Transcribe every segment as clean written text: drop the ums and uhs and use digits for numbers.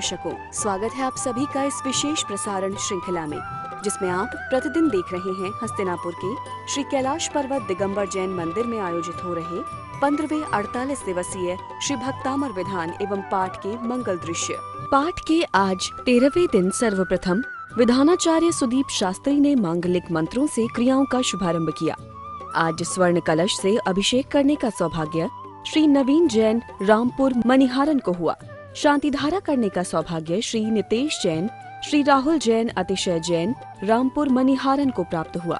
दर्शकों, स्वागत है आप सभी का इस विशेष प्रसारण श्रृंखला में, जिसमें आप प्रतिदिन देख रहे हैं हस्तिनापुर के श्री कैलाश पर्वत दिगंबर जैन मंदिर में आयोजित हो रहे 15वें 48 दिवसीय श्री भक्तामर विधान एवं पाठ के मंगल दृश्य। पाठ के आज 13वें दिन सर्वप्रथम विधानाचार्य सुदीप शास्त्री ने मांगलिक मंत्रों से क्रियाओं का शुभारंभ किया। आज स्वर्ण कलश से अभिषेक करने का सौभाग्य श्री नवीन जैन रामपुर मनिहारन को हुआ। शांति धारा करने का सौभाग्य श्री नितेश जैन, श्री राहुल जैन, अतिशय जैन रामपुर मनिहारन को प्राप्त हुआ।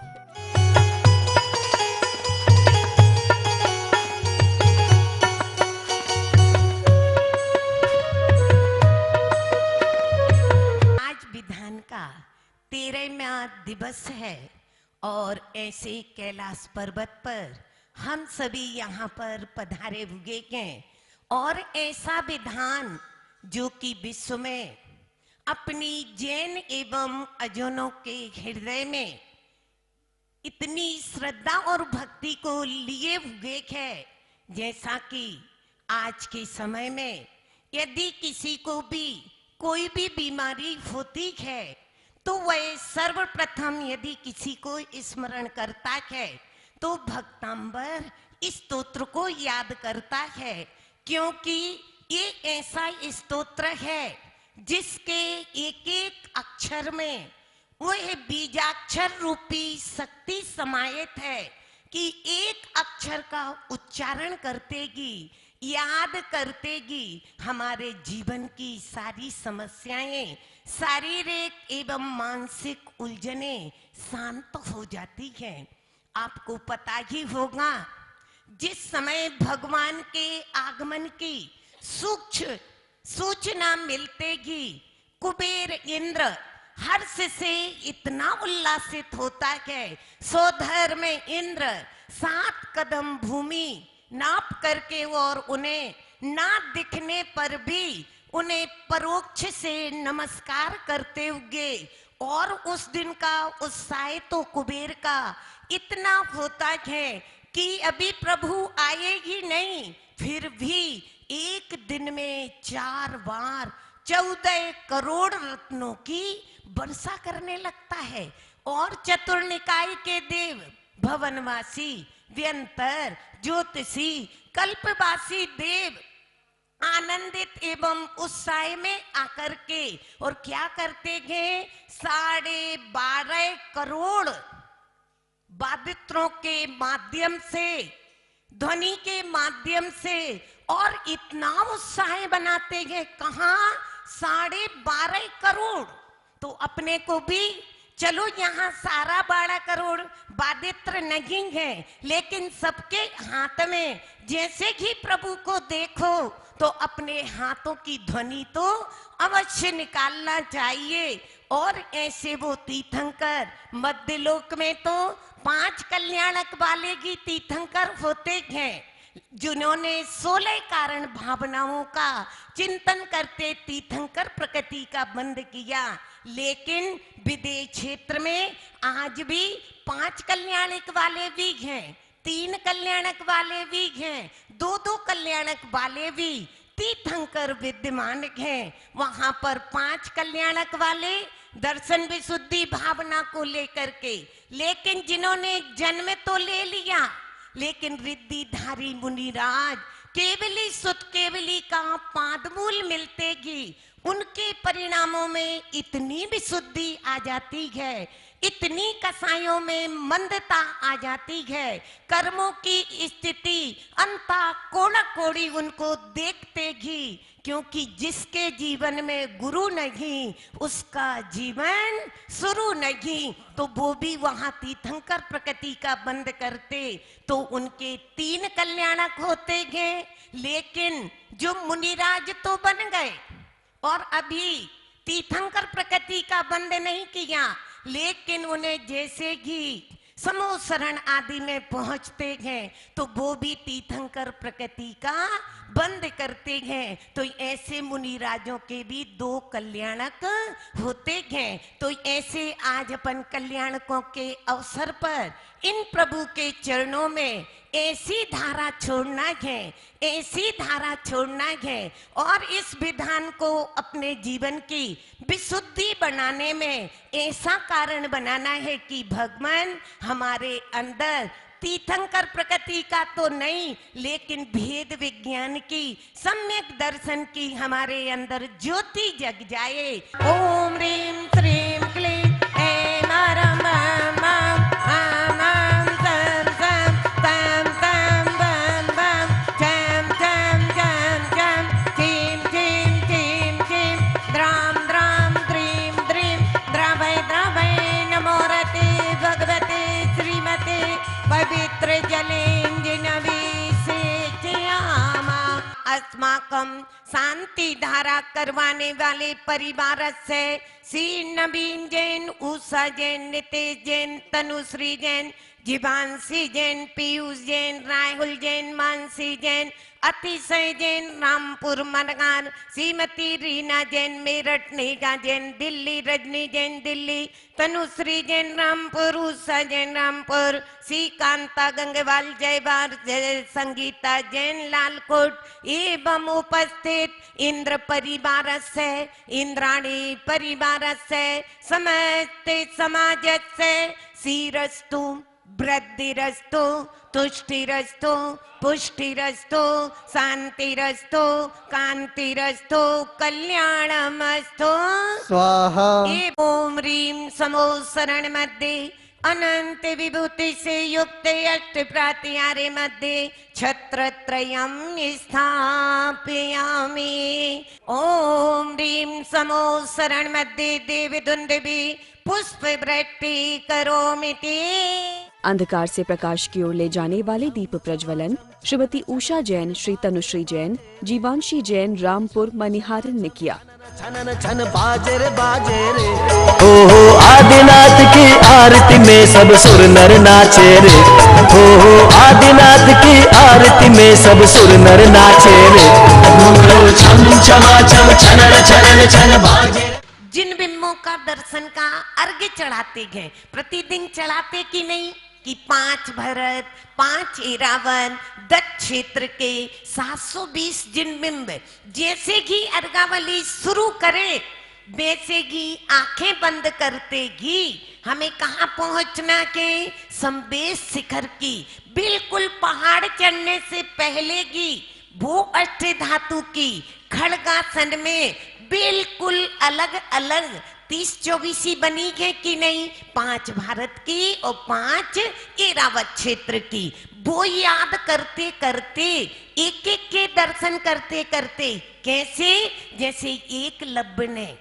आज विधान का 13वां दिवस है और ऐसे कैलाश पर्वत पर हम सभी यहाँ पर पधारे हुए हैं और ऐसा विधान जो कि विश्व में अपनी जैन एवं अजैनों के हृदय में इतनी श्रद्धा और भक्ति को लिए हुए है। जैसा कि आज के समय में यदि किसी को भी कोई भी बीमारी होती है तो वह सर्वप्रथम यदि किसी को स्मरण करता है तो भक्तांबर इस स्तोत्र को याद करता है, क्योंकि ये ऐसा स्तोत्र है जिसके एक एक अक्षर में वह बीजाक्षर रूपी शक्ति समाहित है कि एक अक्षर का उच्चारण करतेगी, याद करतेगी, हमारे जीवन की सारी समस्याएं, शारीरिक एवं मानसिक उलझने शांत हो जाती हैं। आपको पता ही होगा जिस समय भगवान के आगमन की सूचना मिलतेगी कुबेर इंद्र हर्ष से इतना उल्लासित होता है। सौधर में इंद्र 7 कदम भूमि नाप करके और उन्हें ना दिखने पर भी उन्हें परोक्ष से नमस्कार करते हुए और उस दिन का उत्साह तो कुबेर का इतना होता है कि अभी प्रभु आए ही नहीं, फिर भी एक दिन में 4 बार 14 करोड़ रत्नों की वर्षा करने लगता है। और चतुर्निकाय के देव भवनवासी, व्यंतर, ज्योतिषी, कल्पवासी देव आनंदित एवं उत्साह में आकर के और क्या करते हैं, 12.5 करोड़ वादित्रों के माध्यम से, ध्वनि के माध्यम से और इतना उत्साह बनाते हैं। कहाँ 12.5 करोड़। तो अपने को भी चलो यहाँ 12.5 करोड़ वादित्र नहीं है, लेकिन सबके हाथ में जैसे ही प्रभु को देखो तो अपने हाथों की ध्वनि तो अवश्य निकालना चाहिए। और ऐसे वो तीर्थंकर मध्यलोक में तो 5 कल्याणक वाले ही तीर्थंकर होते हैं, जिन्होंने 16 कारण भावनाओं का चिंतन करते तीर्थंकर प्रकृति का बंद किया। लेकिन विदेश क्षेत्र में आज भी 5 कल्याणक वाले भी हैं, 3 कल्याणक वाले भी हैं, 2 कल्याणक वाले भी तीर्थंकर विद्यमान हैं। वहां पर 5 कल्याणक वाले दर्शन विशुद्धि भावना को लेकर के, लेकिन जिन्होंने जन्म तो ले लिया, लेकिन रिद्धिधारी मुनिराज केवली सुत केवली का पादमूल मिलतेगी, उनके परिणामों में इतनी विशुद्धि आ जाती है, इतनी कसायों में मंदता आ जाती है, कर्मों की स्थिति अंता कोड़ा कोड़ी उनको देखते ही, क्योंकि जिसके जीवन में गुरु नहीं उसका जीवन शुरू नहीं। तो वो भी वहां तीर्थंकर प्रकृति का बंद करते तो उनके 3 कल्याणक होते हैं। लेकिन जो मुनिराज तो बन गए और अभी तीर्थंकर प्रकृति का बंद नहीं किया, लेकिन उन्हें जैसे ही समूह शरण आदि में पहुंचते हैं तो वो भी तीर्थंकर प्रकृति का बंद करते हैं तो ऐसे मुनिराजों के भी दो कल्याणक होते हैं। तो ऐसे आज अपन कल्याणकों के अवसर पर इन प्रभु के चरणों में ऐसी धारा छोड़ना है, ऐसी धारा छोड़ना है और इस विधान को अपने जीवन की विशुद्धि बनाने में ऐसा कारण बनाना है कि भगवान हमारे अंदर तीर्थंकर प्रकृति का तो नहीं लेकिन भेद विज्ञान की सम्यक दर्शन की हमारे अंदर ज्योति जग जाए। ओम ह्रीं श्रीं क्लीं ऐं नरं मं आं आं सं सं तं तं बं बं चं चं चं चं चीं चीं चीं चीं द्रां द्रां द्रीं द्रीं द्रवै द्रवै नमो रते भगवते श्रीमते पवित्र जलेंजनविसेचयामा। अस्माकं शांति धारा करवाने वाले परिवार से श्री नवीन जैन, उषा जैन, नितेश जैन, तनुश्री जैन, जीवांशी जैन, पीयूष जैन, राहुल जैन, मानसी जैन, अतिशय जैन, रामपुर मनगार, श्रीमती रीना जैन, मेरठ नेगा जैन, दिल्ली रजनी जैन, दिल्ली तनुश्री जैन, रामपुर, उषा जैन, रामपुर, श्रीकांता गंगवाल, जयवार, संगीता जैन, लालकोट एवं उपस्थित इंद्र परिवार से, इंद्राणी परिवार से, समस्त समाज से श्रीरस्तु वृद्धिरस्तु तुष्टिरस्तु पुष्टिरस्तु शांतिरस्तु कांतिरस्तु कल्याणमस्तु स्वाहा। ओम ह्रीं समो शरण मध्ये अनंत विभूति से युक्त अष्ट प्रात्यारे मध्ये छत्रत्रयं स्थापयामि। ओम ह्रीं समो शरण मध्ये देवी दुंदुभि पुष्प वृष्टि करोमिति। अंधकार से प्रकाश की ओर ले जाने वाले दीप प्रज्वलन श्रीमती उषा जैन, श्री तनुश्री जैन, जीवांशी जैन, रामपुर मनिहारन ने किया। छनन छन बाजे रे बाजे रे। हो आदिनाथ की आरती में सब सुर नर नाचे रे। हो आदिनाथ की आरती में सब सुर नर नाचे रे। छम छमा छम छनन छनन छन बाजे। जिन बिंबों का दर्शन का अर्घ्य चढ़ाते हैं, प्रतिदिन चढ़ाते कि नहीं कि 5 भरत, 5 इरावन, दक्ष क्षेत्र के 720 जिन बिंब जैसे ही अर्घावली शुरू करे वैसे ही आंखें बंद करते ही हमें कहाँ पहुंचना के संवेश शिखर की बिल्कुल पहाड़ चढ़ने से पहले की वो अष्ट धातु की खड़गासन में बिल्कुल अलग अलग 30-24 बनी है कि नहीं, 5 भारत की और 5 एरावत क्षेत्र की। वो याद करते करते एक एक के दर्शन करते करते कैसे जैसे एक लब्ब ने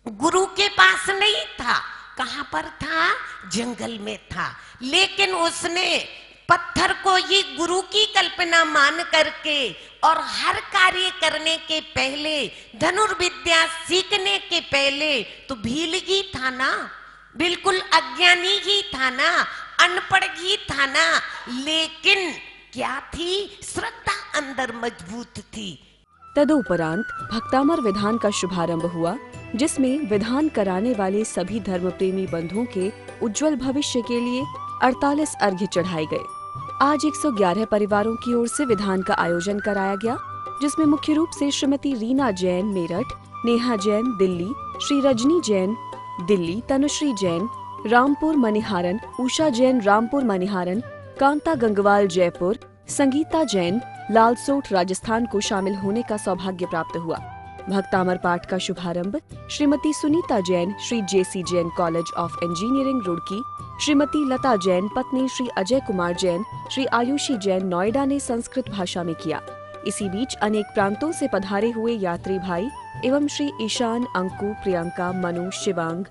गुरु के पास नहीं था, कहां पर था, जंगल में था, लेकिन उसने पत्थर को ही गुरु की कल्पना मान करके और हर कार्य करने के पहले धनुर्विद्या सीखने के पहले तो भील ही था ना, बिल्कुल अज्ञानी ही था ना, अनपढ़ ही था ना, लेकिन क्या थी, श्रद्धा अंदर मजबूत थी। तदुपरांत भक्तामर विधान का शुभारंभ हुआ, जिसमें विधान कराने वाले सभी धर्म प्रेमी बंधुओं के उज्जवल भविष्य के लिए 48 अर्घ्य चढ़ाए गए। आज 111 परिवारों की ओर से विधान का आयोजन कराया गया, जिसमें मुख्य रूप से श्रीमती रीना जैन मेरठ, नेहा जैन दिल्ली, श्री रजनी जैन दिल्ली, तनुश्री जैन रामपुर मनिहारन, उषा जैन रामपुर मनिहारन, कांता गंगवाल जयपुर, संगीता जैन लालसोट राजस्थान को शामिल होने का सौभाग्य प्राप्त हुआ। भक्तामर पाठ का शुभारंभ Shrimati Sunita Jain, Shri J C Jain college of engineering Roorkee, Shrimati Lata Jain पत्नी श्री अजय कुमार जैन, श्री आयुषी जैन नोएडा ने संस्कृत भाषा में किया। इसी बीच अनेक प्रांतों से पधारे हुए यात्री भाई एवं श्री ईशान, अंकु, प्रियंका, मनु, शिवांग,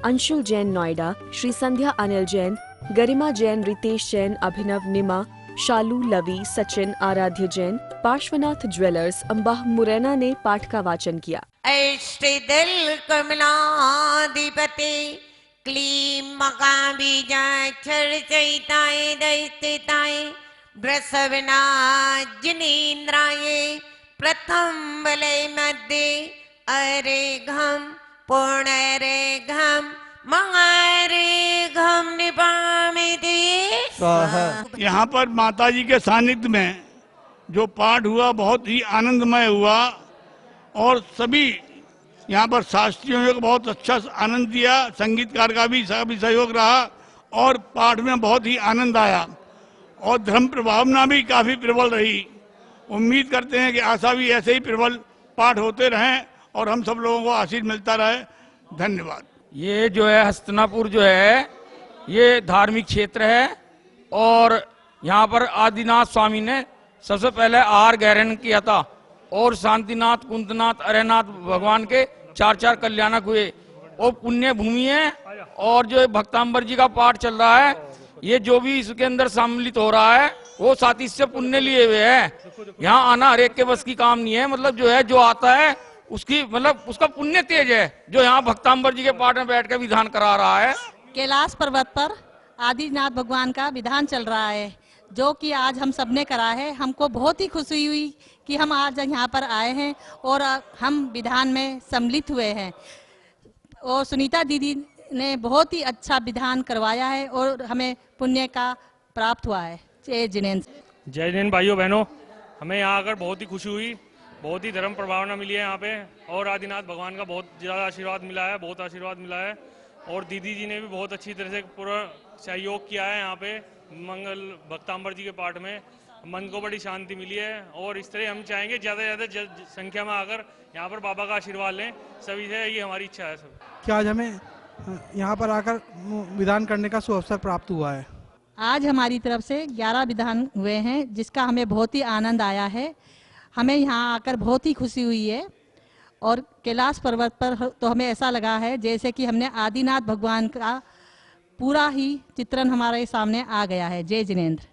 अंशुल जैन नोएडा, श्री संध्या अनिल जैन, गरिमा जैन, रितेश जैन, अभिनव, निमा, शालू, लवी, सचिन, आराध्य जैन, पार्श्वनाथ ज्वेलर्स, अंबाह मुरैना ने पाठ का वाचन किया। ऐष्टे दिल कमलाधिपते क्लीं मकाबीजाक्षर चैताय दैस्तिताय वृषभनाथ जिनेन्द्राय प्रथम वलय मध्ये अरेघम पुनरेघम मंगरेघम निपामिति स्वाहा। यहाँ पर माता जी के सानिध्य में जो पाठ हुआ बहुत ही आनंदमय हुआ और सभी यहाँ पर शास्त्रियों ने बहुत अच्छा आनंद दिया, संगीतकार का भी सहयोग रहा और पाठ में बहुत ही आनंद आया और धर्म प्रभावना भी काफी प्रबल रही। उम्मीद करते हैं कि आशा भी ऐसे ही प्रबल पाठ होते रहें और हम सब लोगों को आशीष मिलता रहे। धन्यवाद। ये जो है हस्तिनापुर जो है ये धार्मिक क्षेत्र है और यहाँ पर आदिनाथ स्वामी ने सबसे पहले आहार ग्रहण किया था और शांतिनाथ, कुंतनाथ, अरेनाथ भगवान के 4 कल्याणक हुए और पुण्य भूमि है। और जो भक्तांबर जी का पाठ चल रहा है ये जो भी इसके अंदर सम्मिलित हो रहा है वो साथ ही से पुण्य लिए हुए है। यहाँ आना हर एक के बस की काम नहीं है, मतलब जो है जो आता है उसकी मतलब उसका पुण्य तेज है जो यहाँ भक्तांबर जी के पाठ में बैठ कर विधान करा रहा है। कैलाश पर्वत पर आदिनाथ भगवान का विधान चल रहा है जो कि आज हम सबने करा है। हमको बहुत ही खुशी हुई कि हम आज यहाँ पर आए हैं और हम विधान में सम्मिलित हुए हैं और सुनीता दीदी ने बहुत ही अच्छा विधान करवाया है और हमें पुण्य का प्राप्त हुआ है। जय जिनेन्द्र। जय जिनेन्द्र भाइयों बहनों, हमें यहाँ आकर बहुत ही खुशी हुई, बहुत ही धर्म प्रभावना मिली है यहाँ पे और आदिनाथ भगवान का बहुत ज़्यादा आशीर्वाद मिला है, बहुत आशीर्वाद मिला है और दीदी जी ने भी बहुत अच्छी तरह से पूरा सहयोग किया है यहाँ पे मंगल भक्तांबर जी के पाठ में। मन को बड़ी शांति मिली है और इस तरह हम चाहेंगे ज़्यादा से ज़्यादा संख्या में आकर यहाँ पर बाबा का आशीर्वाद लें, सभी से ये हमारी इच्छा है। सब क्या आज हमें यहाँ पर आकर विधान करने का सुअवसर प्राप्त हुआ है। आज हमारी तरफ से 11 विधान हुए हैं जिसका हमें बहुत ही आनंद आया है। हमें यहाँ आकर बहुत ही खुशी हुई है और कैलाश पर्वत पर तो हमें ऐसा लगा है जैसे कि हमने आदिनाथ भगवान का पूरा ही चित्रण हमारे सामने आ गया है। जय जिनेन्द्र।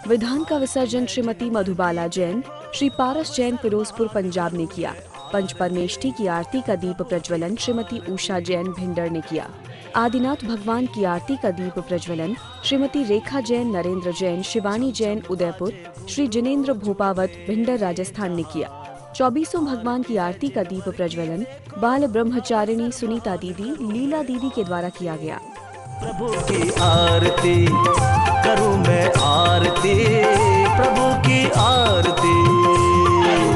विधान का विसर्जन श्रीमती मधुबाला जैन, श्री पारस जैन फिरोजपुर पंजाब ने किया। पंच परमेष्ठी की आरती का दीप प्रज्वलन श्रीमती उषा जैन भिंडर ने किया। आदिनाथ भगवान की आरती का दीप प्रज्वलन श्रीमती रेखा जैन, नरेंद्र जैन, शिवानी जैन उदयपुर, श्री जिनेन्द्र भोपावत भिंडर राजस्थान ने किया। 24 भगवान की आरती का दीप प्रज्वलन बाल ब्रह्मचारिणी सुनीता दीदी, लीला दीदी के द्वारा किया गया। प्रभु की आरती करूं मैं आरती, प्रभु की आरती, प्रभु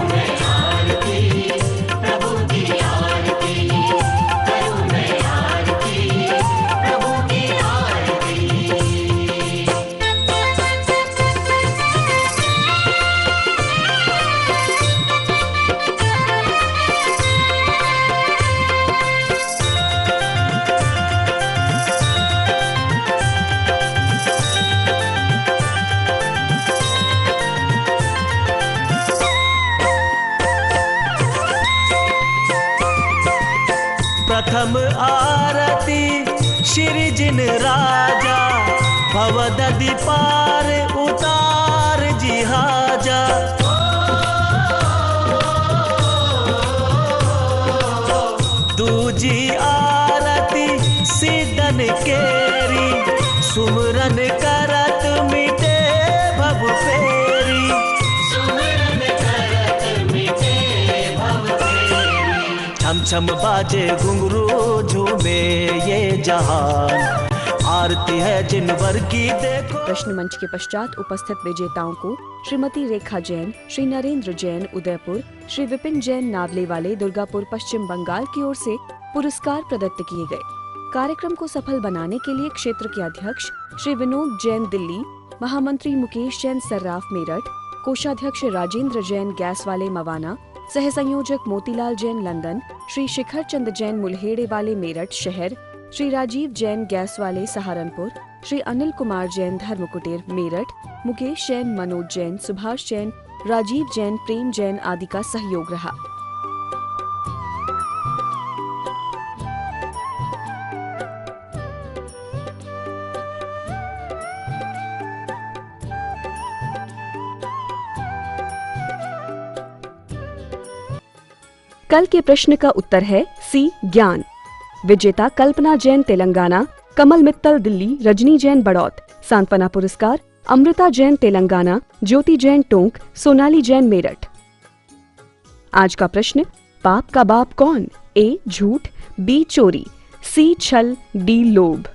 की आरती, करूं मैं आरती, प्रभु की आरती। प्रथम आरती श्री जिन राजा, भवदधि पार उतार जिहाजा। दूजी आरती सिद्धन केरी, सुमरन करत मिटे भव फेरी, सुमरन करत मिटे भव फेरी। छम छम बाजे घुंघरू झूमे ये जहान, आरती है जिनवर की देखो। प्रश्न मंच के पश्चात उपस्थित विजेताओं को श्रीमती रेखा जैन, श्री नरेंद्र जैन उदयपुर, श्री विपिन जैन नावले वाले दुर्गापुर पश्चिम बंगाल की ओर से पुरस्कार प्रदत्त किए गए। कार्यक्रम को सफल बनाने के लिए क्षेत्र के अध्यक्ष श्री विनोद जैन दिल्ली, महामंत्री मुकेश जैन सर्राफ मेरठ, कोषाध्यक्ष राजेंद्र जैन गैस वाले मवाना, सह संयोजक मोतीलाल जैन लंदन, श्री शिखर चंद जैन मुल्हेड़े वाले मेरठ शहर, श्री राजीव जैन गैस वाले सहारनपुर, श्री अनिल कुमार जैन धर्मकुटीर मेरठ, मुकेश जैन, मनोज जैन, सुभाष जैन, राजीव जैन, प्रेम जैन आदि का सहयोग रहा। कल के प्रश्न का उत्तर है सी ज्ञान। विजेता कल्पना जैन तेलंगाना, कमल मित्तल दिल्ली, रजनी जैन बड़ौत। सांत्वना पुरस्कार अमृता जैन तेलंगाना, ज्योति जैन टोंक, सोनाली जैन मेरठ। आज का प्रश्न, पाप का बाप कौन? ए झूठ, बी चोरी, सी छल, डी लोभ।